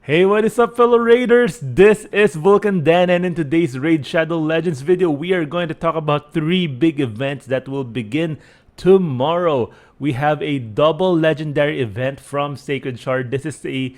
Hey, what is up, fellow raiders? This is Vulcan Dan, and in today's Raid Shadow Legends video, we are going to talk about three big events that will begin tomorrow. We have a double legendary event from Sacred Shard. This is a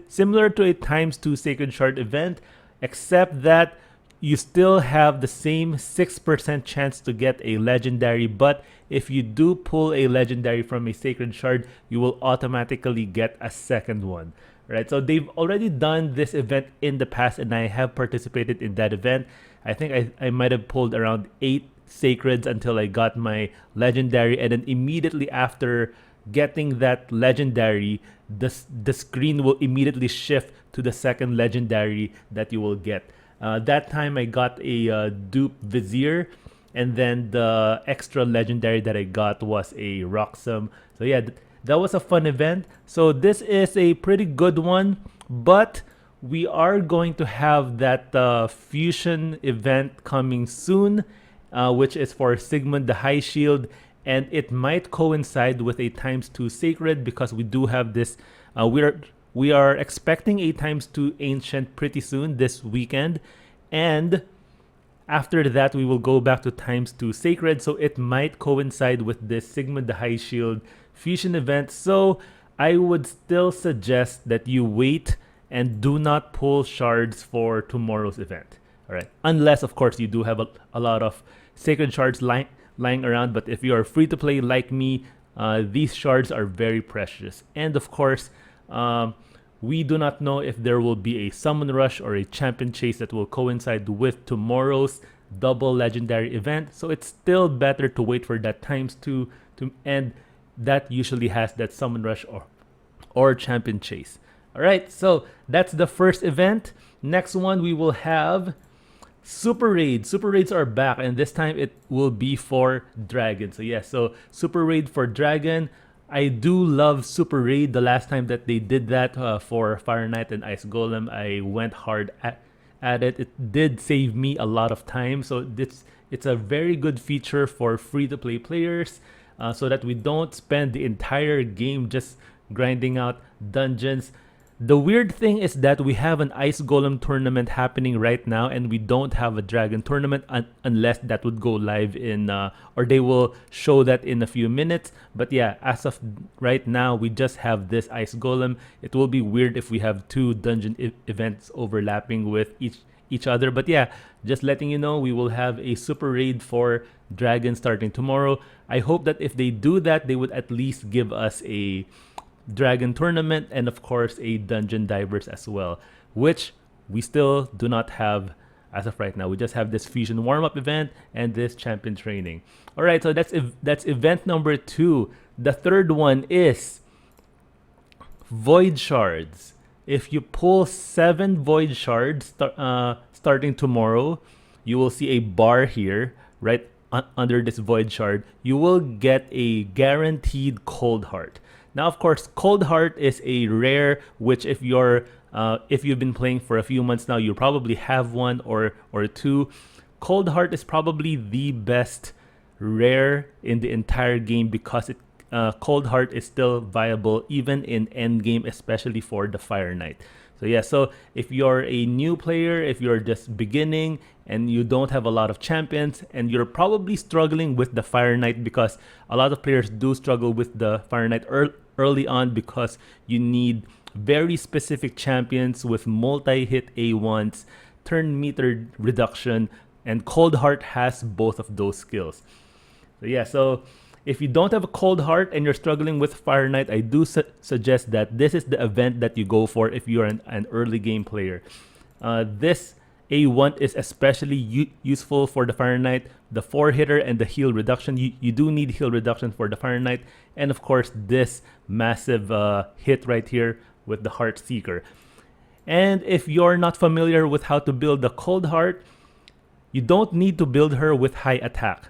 similar to a ×2 Sacred Shard event, except that you still have the same 6% chance to get a legendary, but if you do pull a legendary from a Sacred Shard, you will automatically get a second one. Right, so they've already done this event in the past, and I have participated in that event. I think I might have pulled around 8 sacreds until I got my legendary, and then immediately after getting that legendary, the screen will immediately shift to the second legendary that you will get. That time I got a dupe vizier, and then the extra legendary that I got was a Roxum. So yeah, that was a fun event. So this is a pretty good one, but we are going to have that fusion event coming soon, which is for Sigmund the High Shield, and it might coincide with a ×2 Sacred because we do have this. We are expecting a ×2 Ancient pretty soon this weekend, and after that we will go back to ×2 Sacred, so it might coincide with this Sigmund the High Shield fusion event. So I would still suggest that you wait and do not pull shards for tomorrow's event. All right, unless of course you do have a lot of sacred shards lying around, but if you are free to play like me, these shards are very precious. And of course, we do not know if there will be a summon rush or a champion chase that will coincide with tomorrow's double legendary event, so it's still better to wait for that ×2 to end. That usually has that summon rush or champion chase. All right, so that's the first event. Next one, we will have Super Raid. Super Raids are back, and this time it will be for Dragon. So yeah, so Super Raid for Dragon. I do love Super Raid. The last time that they did that for Fire Knight and Ice Golem, I went hard at it. It did save me a lot of time. So it's a very good feature for free-to-play players. So that we don't spend the entire game just grinding out dungeons. The weird thing is that we have an Ice Golem tournament happening right now, and we don't have a Dragon tournament unless that would go live in, or they will show that in a few minutes. But yeah, as of right now, we just have this Ice Golem. It will be weird if we have two dungeon events overlapping with each other. But yeah, just letting you know, we will have a Super Raid for Dragon starting tomorrow. I hope that if they do that, they would at least give us a Dragon tournament and of course a Dungeon Divers as well, which we still do not have as of right now. We just have this fusion warm-up event and this champion training. All right, so that's event number 2. The third one is Void Shards. If you pull 7 Void Shards starting tomorrow, you will see a bar here, right under this Void Shard. You will get a guaranteed Coldheart. Now, of course, Coldheart is a rare, which if you've been playing for a few months now, you probably have one or two. Coldheart is probably the best rare in the entire game because Coldheart is still viable even in endgame, especially for the Fire Knight. So yeah, so if you're a new player, if you're just beginning and you don't have a lot of champions, and you're probably struggling with the Fire Knight, because a lot of players do struggle with the Fire Knight early on because you need very specific champions with multi-hit A1s, turn meter reduction, and Coldheart has both of those skills. So yeah, so if you don't have a Coldheart and you're struggling with Fire Knight, I do suggest that this is the event that you go for if you're an early game player. This A1 is especially useful for the Fire Knight, the 4-hitter and the heal reduction. You do need heal reduction for the Fire Knight, and of course this massive hit right here with the Heart Seeker. And if you're not familiar with how to build the Coldheart, you don't need to build her with high attack.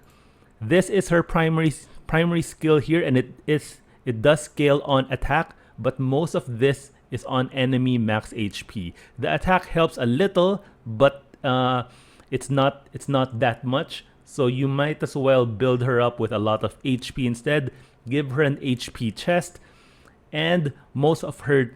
This is her primary skill here, and it does scale on attack, but most of this is on enemy max HP. The attack helps a little, but it's not that much. So you might as well build her up with a lot of HP instead. Give her an HP chest, and most of her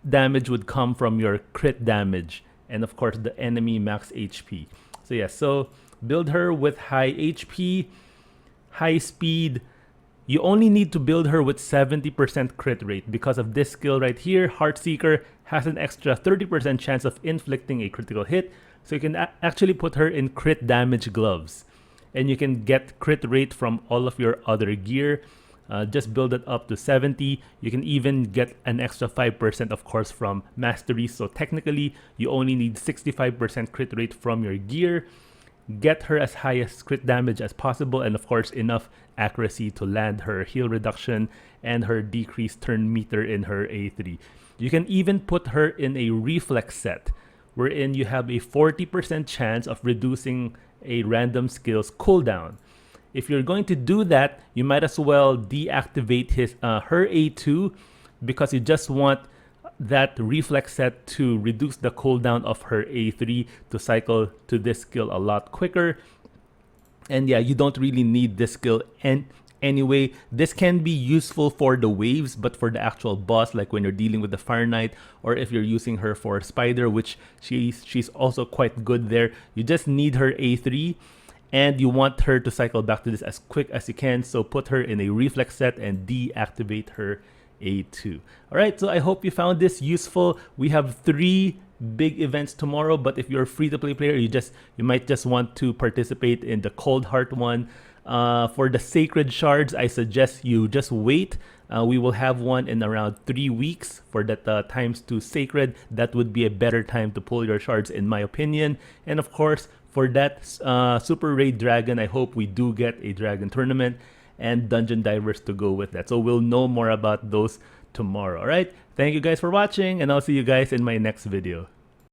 damage would come from your crit damage, and of course the enemy max HP. So yeah, so build her with high HP, high speed. You only need to build her with 70% crit rate because of this skill right here. Heartseeker has an extra 30% chance of inflicting a critical hit, so you can actually put her in crit damage gloves, and you can get crit rate from all of your other gear. Just build it up to 70. You can even get an extra 5% of course from mastery, so technically you only need 65% crit rate from your gear. Get her as high as crit damage as possible, and of course enough accuracy to land her heal reduction and her decreased turn meter in her A3. You can even put her in a reflex set, wherein you have a 40% chance of reducing a random skill's cooldown. If you're going to do that, you might as well deactivate her A2, because you just want that reflex set to reduce the cooldown of her A3 to cycle to this skill a lot quicker. And yeah, you don't really need this skill anyway. This can be useful for the waves, but for the actual boss, like when you're dealing with the Fire Knight, or if you're using her for Spider, which she's also quite good there, you just need her A3. And you want her to cycle back to this as quick as you can, so put her in a reflex set and deactivate her A2. Alright, so I hope you found this useful. We have 3 big events tomorrow, but if you're a free-to-play player, you might just want to participate in the Coldheart one. For the Sacred Shards, I suggest you just wait. We will have one in around 3 weeks for that times 2 Sacred. That would be a better time to pull your shards in my opinion. And of course, for that Super Raid Dragon, I hope we do get a Dragon Tournament and Dungeon Divers to go with that. So we'll know more about those tomorrow. Alright, thank you guys for watching, and I'll see you guys in my next video.